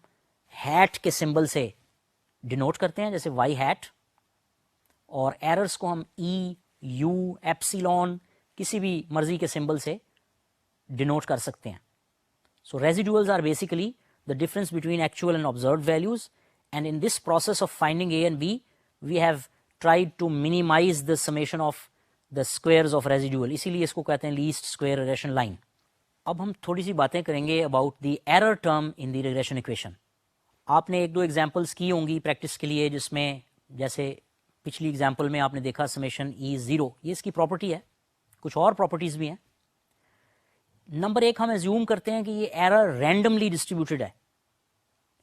ہیٹ کے سمبل سے ڈینوٹ کرتے ہیں, جیسے وائی ہیٹ, اور ایررز کو ہم ای, یو, ایپسیلون کسی بھی مرضی کے سمبل سے ڈینوٹ کر سکتے ہیں. So residuals are basically the difference between actual and observed values, and in this process of finding A and B we have tried to minimize the summation of the squares of residual. اسی لیے اس کو کہتے ہیں least square regression line. اب ہم تھوڑی سی باتیں کریں گے about the error term in the regression equation. آپ نے ایک دو ایگزامپلس کی ہوں گی پریکٹس کے لیے, جس میں جیسے پچھلی ایگزامپل میں آپ نے دیکھا سمیشن ای 0, یہ اس کی پراپرٹی ہے. کچھ اور پراپرٹیز بھی ہیں. نمبر 1 ہم ایزیوم کرتے ہیں کہ یہ ایرر رینڈملی ڈسٹریبیوٹیڈ ہے.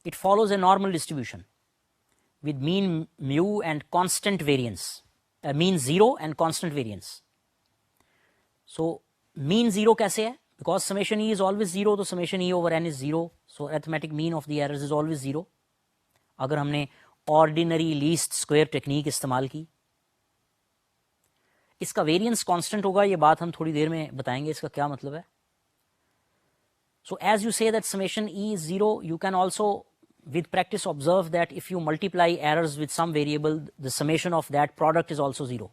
It follows a normal distribution with mean mu and constant variance, mean 0 and constant variance. So mean 0 کیسے ہے؟ Because summation E is always 0, تو summation E over N is 0, so arithmetic mean of the errors is always 0. اگر ہم نے ordinary least square ٹیکنیک استعمال کی, اس کا ویریئنس کانسٹنٹ ہوگا, یہ بات ہم تھوڑی دیر میں بتائیں گے اس کا کیا مطلب ہے. So as you say that summation E is 0, you can also with practice observe that if you multiply errors with some variable, the summation of that product is also 0.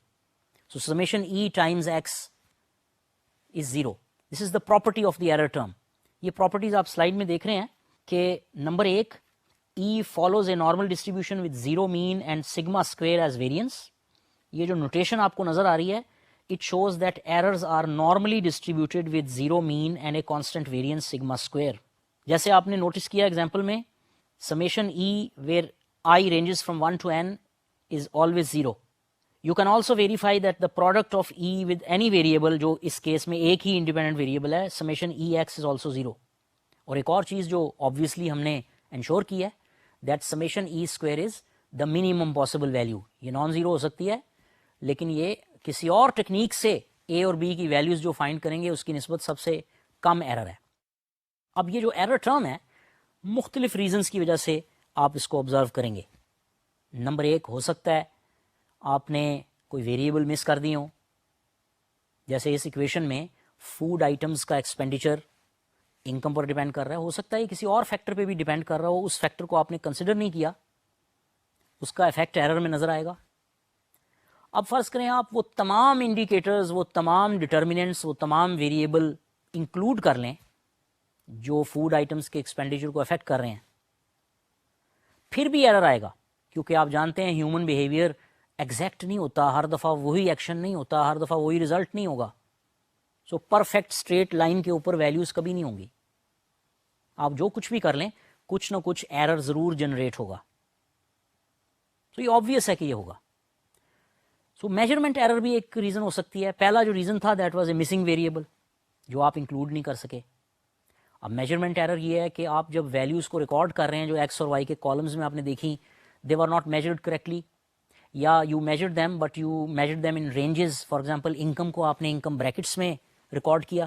So summation E times X is 0. This is the property of the error term. یہ properties آپ slide میں دیکھ رہے ہیں کہ number 1, E follows a normal distribution with 0 mean and sigma square as variance. یہ جو notation آپ کو نظر آ رہی ہے, it shows that errors are normally distributed with 0 mean and a constant variance sigma square. جیسے آپ نے notice کیا example میں, summation E where I ranges from 1 to n is always 0. You can also verify that the product of E with any variable, جو اس کیس میں ایک ہی independent variable ہے, summation EX is also 0. اور ایک اور چیز جو obviously ہم نے ensure کی ہے, that summation E square is the minimum possible value. یہ نان زیرو ہو سکتی ہے, لیکن یہ کسی اور ٹیکنیک سے A اور B کی ویلیوز جو فائنڈ کریں گے اس کی نسبت سب سے کم ایرر ہے. اب یہ جو ایرر ٹرم ہے, مختلف ریزنز کی وجہ سے آپ اس کو آبزرو کریں گے. نمبر 1 ہو سکتا ہے آپ نے کوئی ویریبل مس کر دی ہوں, جیسے اس ایکویشن میں فوڈ آئٹمس کا ایکسپینڈیچر انکم پر ڈیپینڈ کر رہا ہے, ہو سکتا ہے کسی اور فیکٹر پہ بھی ڈیپینڈ کر رہا ہو, اس فیکٹر کو آپ نے کنسیڈر نہیں کیا, اس کا افیکٹ ایرر میں نظر آئے گا. اب فرض کریں آپ وہ تمام انڈیکیٹرز, وہ تمام ڈٹرمیننٹس, وہ تمام ویریبل انکلوڈ کر لیں جو فوڈ آئٹمس کے ایکسپینڈیچر کو افیکٹ کر رہے ہیں, پھر بھی ایرر آئے گا, کیونکہ آپ جانتے ہیں ہیومن بیہیویئر ایگزیکٹ نہیں ہوتا, ہر دفعہ وہی ایکشن نہیں ہوتا, ہر دفعہ وہی رزلٹ نہیں ہوگا. سو پرفیکٹ اسٹریٹ لائن کے اوپر ویلیوز کبھی نہیں ہوں گی. آپ جو کچھ بھی کر لیں کچھ نہ کچھ ایرر ضرور جنریٹ ہوگا. تو یہ آبویس ہے کہ یہ ہوگا. سو میجرمنٹ ایرر بھی ایک ریزن ہو سکتی ہے. پہلا جو ریزن تھا that was a missing variable جو آپ انکلوڈ نہیں کر سکے. اب میجرمنٹ ایرر یہ ہے کہ آپ جب ویلیوز کو ریکارڈ کر رہے ہیں جو ایکس اور وائی کے کالمز میں آپ نے دیکھی, دے ور ناٹ میجرڈ کریکٹلی, یا you measured them but you measured them in ranges. For example income کو آپ نے انکم بریکٹس میں ریکارڈ کیا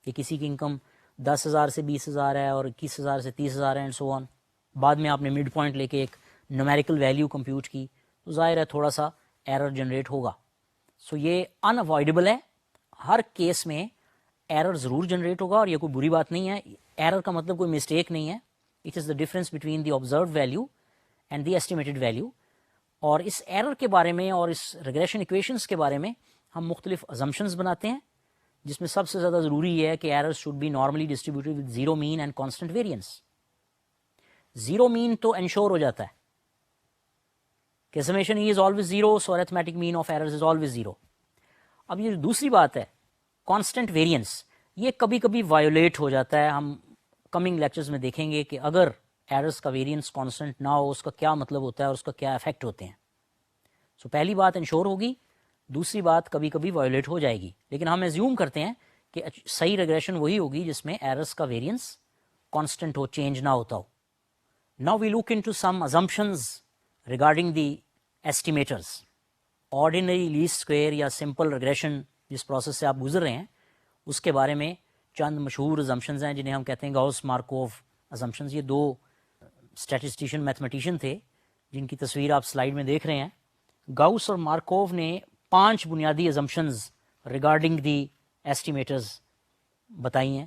کہ کسی کی انکم 10,000 سے 20,000 ہے اور 21,000 سے 30,000 ہے اینڈ سو آن. بعد میں آپ نے مڈ پوائنٹ لے کے ایک نومیریکل ویلیو کمپیوٹ کی, تو ظاہر ہے تھوڑا سا ایرر جنریٹ ہوگا. سو یہ ان اوائڈیبل ہے, ہر کیس میں ایرر ضرور جنریٹ ہوگا, اور یہ کوئی بری بات نہیں ہے. ایرر کا مطلب کوئی مسٹیک نہیں ہے, it is the difference between the observed value and the estimated value. اور اس ایرر کے بارے میں اور اس ریگریشن ایکویشنز کے بارے میں ہم مختلف ازمپشنز بناتے ہیں, جس میں سب سے زیادہ ضروری یہ ہے کہ errors should be normally distributed with zero mean and constant variance. Zero mean تو انشور ہو جاتا ہے کہ summation e is always zero, so arithmetic mean of errors is always zero. اب یہ دوسری بات ہے کانسٹنٹ ویریئنس, یہ کبھی کبھی وایولیٹ ہو جاتا ہے. ہم کمنگ لیکچرز میں دیکھیں گے کہ اگر ایررز کا ویریئنس کانسٹنٹ نہ ہو اس کا کیا مطلب ہوتا ہے اور اس کا کیا افیکٹ ہوتے ہیں. سو پہلی بات انشور ہوگی, دوسری بات کبھی کبھی وایولیٹ ہو جائے گی, لیکن ہم ایزیوم کرتے ہیں کہ صحیح ریگریشن وہی ہوگی جس میں ایررز کا ویریئنس کانسٹنٹ ہو, چینج نہ ہوتا ہو. Now we look into some assumptions regarding the estimators. Ordinary least square یا سمپل ریگریشن جس پروسیس سے آپ گزر رہے ہیں اس کے بارے میں چند مشہور assumptions ہیں جنہیں ہم کہتے ہیں گاؤس مارکوف assumptions. یہ دو اسٹیٹسٹیشین میتھمیٹیشین تھے جن کی تصویر آپ سلائیڈ میں دیکھ رہے ہیں. گاؤس اور مارکوف نے 5 بنیادی assumptions ریگارڈنگ دی ایسٹیمیٹرز بتائی ہیں.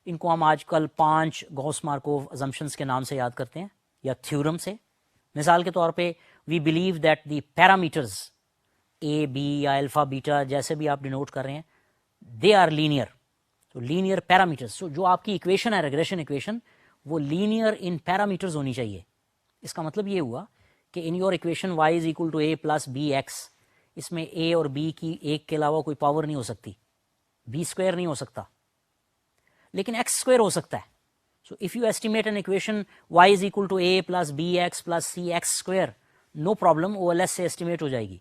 ان کو ہم آج کل 5 گاؤس مارکوف assumptions کے نام سے یاد کرتے ہیں یا تھیورم سے. مثال کے طور پہ we believe that the parameters A B یا الفا بیٹا جیسے بھی آپ ڈینوٹ کر رہے ہیں, دے آر لینئر. تو لینئر پیرامیٹرز, جو آپ کی ایکویشن ہے ریگریشن ایکویشن وہ لینئر ان پیرامیٹرز ہونی چاہیے. اس کا مطلب یہ ہوا کہ in your equation Y is equal to a plus be X, اس میں اے اور بی کی ایک کے علاوہ کوئی پاور نہیں ہو سکتی, بی اسکوائر نہیں ہو سکتا, لیکن ایکس اسکوائر ہو سکتا ہے. So if you estimate an equation Y is equal to a plus be X plus C X square, no problem, O L S سے ایسٹیمیٹ ہو جائے گی.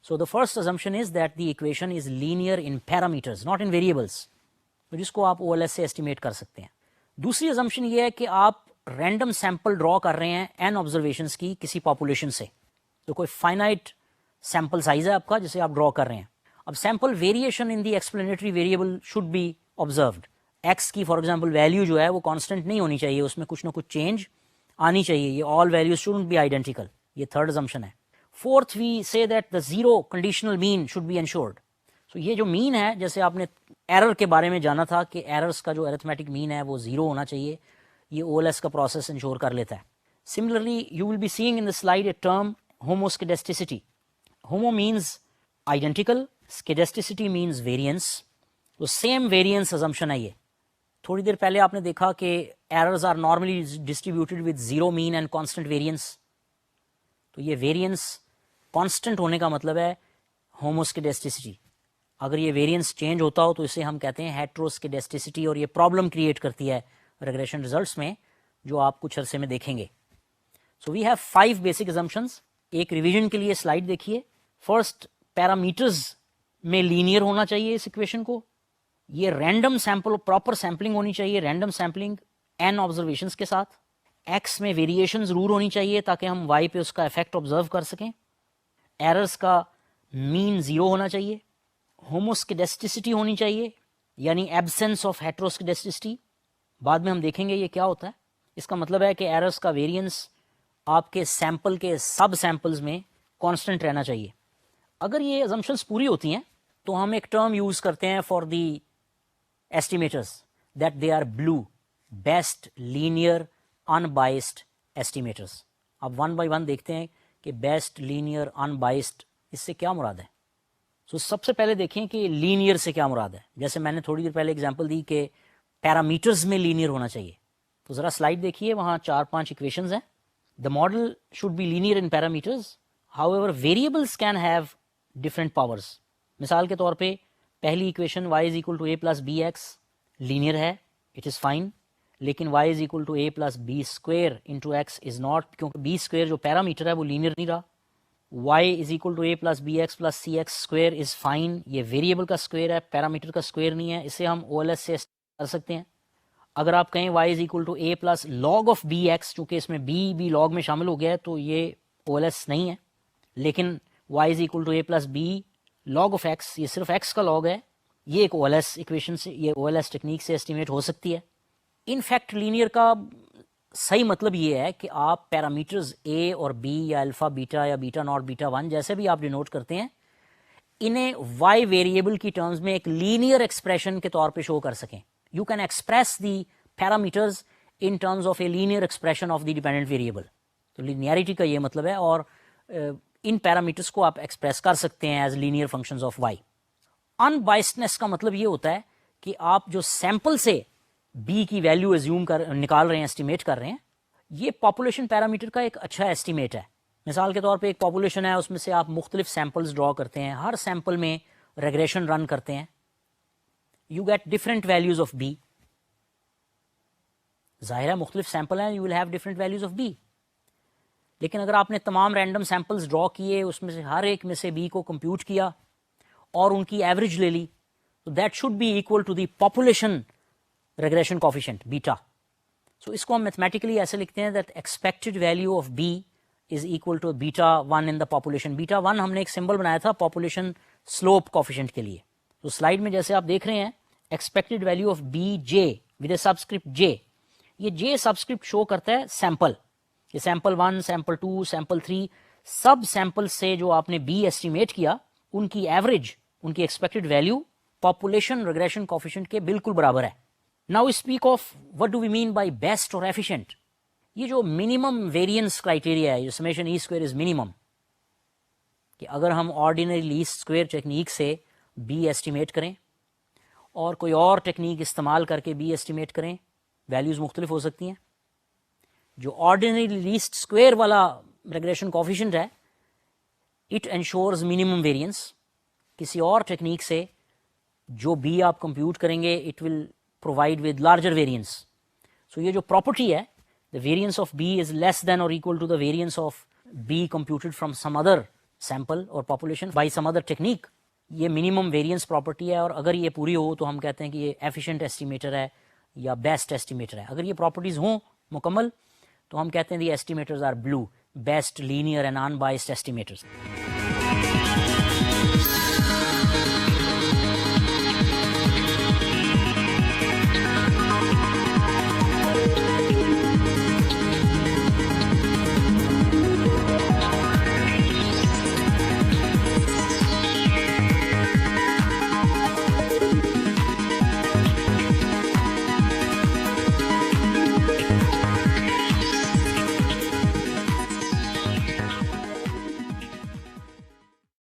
So the first assumption is that the equation is linear in parameters not in variables, جس کو آپ او ایل ایس سے ایسٹیمیٹ کر سکتے ہیں. دوسری assumption یہ ہے کہ آپ رینڈم سیمپل ڈرا کر رہے ہیں n آبزرویشنس کی کسی پاپولیشن سے, تو کوئی فائنائٹ سیمپل سائز ہے آپ کا جسے آپ ڈرا کر رہے ہیں. اب sample variation in the explanatory variable should be observed. x کی فار ایگزامپل ویلیو جو ہے وہ کانسٹنٹ نہیں ہونی چاہیے, اس میں کچھ نہ کچھ چینج آنی چاہیے. یہ all values shouldn't be identical. یہ تھرڈ assumption ہے. Fourth, we say that the zero conditional mean should be ensured. So یہ جو مین ہے, جیسے آپ نے ایرر کے بارے میں جانا تھا کہ ایررز کا جو ارتھمیٹک مین ہے وہ زیرو ہونا چاہیے, یہ او ایل ایس کا پروسیس انشور کر لیتا ہے. Similarly, you will be seeing in the slide a term homoskedasticity. Homo means identical, skedasticity means variance. تو سیم ویریئنس assumption ہے یہ. تھوڑی دیر پہلے آپ نے دیکھا کہ errors are normally distributed with zero mean and constant variance. تو یہ ویریئنس کانسٹنٹ ہونے کا مطلب ہے ہوموسکیڈیسٹیسٹی. اگر یہ ویریئنس چینج ہوتا ہو تو اسے ہم کہتے ہیں ہیٹروسکیڈیسٹیسٹی, اور یہ پرابلم کریٹ کرتی ہے ریگریشن ریزلٹس میں, جو آپ کچھ عرصے میں دیکھیں گے. سو وی ہیو 5 بیسک assumptions. ایک ریویژن کے لیے سلائڈ دیکھیے. فرسٹ, پیرامیٹرز میں لینئر ہونا چاہیے اس اکویشن کو. یہ رینڈم سیمپل, پراپر سیمپلنگ ہونی چاہیے, رینڈم سیمپلنگ n آبزرویشنس کے ساتھ. ایکس میں ویریشن ضرور ہونی چاہیے تاکہ ہم وائی پہ اس کا افیکٹ آبزرو کر سکیں. ایررز کا مین زیرو ہونا چاہیے. ہوموسکیڈیسٹیسٹی ہونی چاہیے, یعنی ایبسنس آف ہیٹروسکیڈیسٹیسٹی. بعد میں ہم دیکھیں گے یہ کیا ہوتا ہے. اس کا مطلب ہے کہ ایررز کا ویریئنس آپ کے سیمپل کے سب سیمپلز میں کانسٹنٹ رہنا چاہیے. اگر یہ assumptions پوری ہوتی ہیں تو ہم ایک ٹرم یوز کرتے ہیں for the estimators, that they are BLUE, best linear unbiased estimators. اب ون بائی ون دیکھتے ہیں کہ بیسٹ لینئر unbiased اس سے کیا مراد ہے. سو سب سے پہلے دیکھیں کہ لینئر سے کیا مراد ہے. جیسے میں نے تھوڑی دیر پہلے اگزامپل دی کہ پیرامیٹرز میں لینئر ہونا چاہیے, تو ذرا سلائڈ دیکھیے, وہاں 4-5 equations ہیں. The model should be linear in parameters, however variables can have different powers. مثال کے طور پہ پہلی equation y is equal to a plus bx linear ہے, it is fine. لیکن y is equal to a plus b square into x is not, کیونکہ b square جو پیرامیٹر ہے وہ لینئر نہیں رہا. y is equal to a plus bx plus cx square is fine. یہ ویریبل کا اسکوئر ہے, پیرامیٹر کا اسکوئر نہیں ہے. اسے ہم او ایل ایس سے کر سکتے ہیں. اگر آپ کہیں y is equal to a plus log of bx, چونکہ اس میں b بھی log میں شامل ہو گیا ہے تو یہ او ایل ایس نہیں ہے. لیکن y is equal to a plus b log of x, یہ صرف x کا log ہے, یہ ایک او ایل ایس اکویشن سے, یہ او ایل ایس ٹیکنیک سے اسٹیمیٹ ہو سکتی ہے. ان فیکٹ لینئر کا صحیح مطلب یہ ہے کہ آپ پیرامیٹرز اے اور بی یا الفا بیٹا یا بیٹا ناٹ بیٹا 1 جیسے بھی آپ ڈینوٹ کرتے ہیں, انہیں وائی ویریبل کی ٹرمز میں ایک لینئر ایکسپریشن کے طور پہ شو کر سکیں. You can express the parameters in terms of a linear expression of the dependent variable. تو لینیئرٹی کا یہ مطلب ہے, اور ان پیرامیٹرز کو آپ ایکسپریس کر سکتے ہیں as linear functions of Y. Unbiasedness کا مطلب یہ ہوتا ہے کہ آپ جو سیمپل سے بی کی ویلیو ایزیوم نکال رہے ہیں, اسٹیمیٹ کر رہے ہیں, یہ پاپولیشن پیرامیٹر کا ایک اچھا ایسٹیمیٹ ہے. مثال کے طور پہ ایک پاپولیشن ہے, اس میں سے آپ مختلف سیمپلز ڈرا کرتے ہیں, ہر سیمپل میں ریگریشن رن کرتے ہیں, you get different values of b. ظاہر ہے مختلف سیمپل ہیں, you will have different values of b. لیکن اگر آپ نے تمام رینڈم سیمپلز ڈرا کیے, اس میں سے ہر ایک میں سے بی کو کمپیوٹ کیا اور ان کی ایوریج لے لی, تو that should be equal to the population regression coefficient beta. So اس کو ہم میتھمیٹیکلی ایسے لکھتے ہیں that expected value of B is equal to beta 1 in the population. Beta 1 ہم نے ایک سمبل بنایا تھا پاپولیشن سلوپ کوفیشینٹ کے لیے. تو سلائڈ میں جیسے آپ دیکھ رہے ہیں, expected value of B J with a subscript J. یہ جے سبسکرپٹ شو کرتا ہے سیمپل, یہ سیمپل 1, سیمپل 2, سیمپل 3, سب سیمپل سے جو آپ نے بی ایسٹیمیٹ کیا ان کی ایوریج, ان کی expected value population regression coefficient کے بالکل برابر ہے. Now we speak of what do we mean by best or efficient. یہ جو منیمم ویریئنس کرائٹیریا ہے, جو summation E square is minimum, کہ اگر ہم آرڈینری لیسٹ اسکوئر ٹیکنیک سے بی ایسٹیمیٹ کریں اور کوئی اور ٹیکنیک استعمال کر کے بی ایسٹیمیٹ کریں, ویلیوز مختلف ہو سکتی ہیں. جو آرڈینری لیسٹ اسکوئر والا ریگریشن کوفیشینٹ ہے, اٹ انشورز منیمم ویریئنس. کسی اور ٹیکنیک سے جو بی آپ کمپیوٹ کریں گے, it will provide with larger variance. So یہ جو property ہے, the variance of B is less than or equal to the variance of B computed from some other sample or population by some other technique. یہ minimum variance property ہے, اور اگر یہ پوری ہو تو ہم کہتے ہیں کہ یہ efficient estimator ہے یا best estimator ہے. اگر یہ properties ہوں مکمل تو ہم کہتے ہیں the estimators are blue, best linear and unbiased estimators.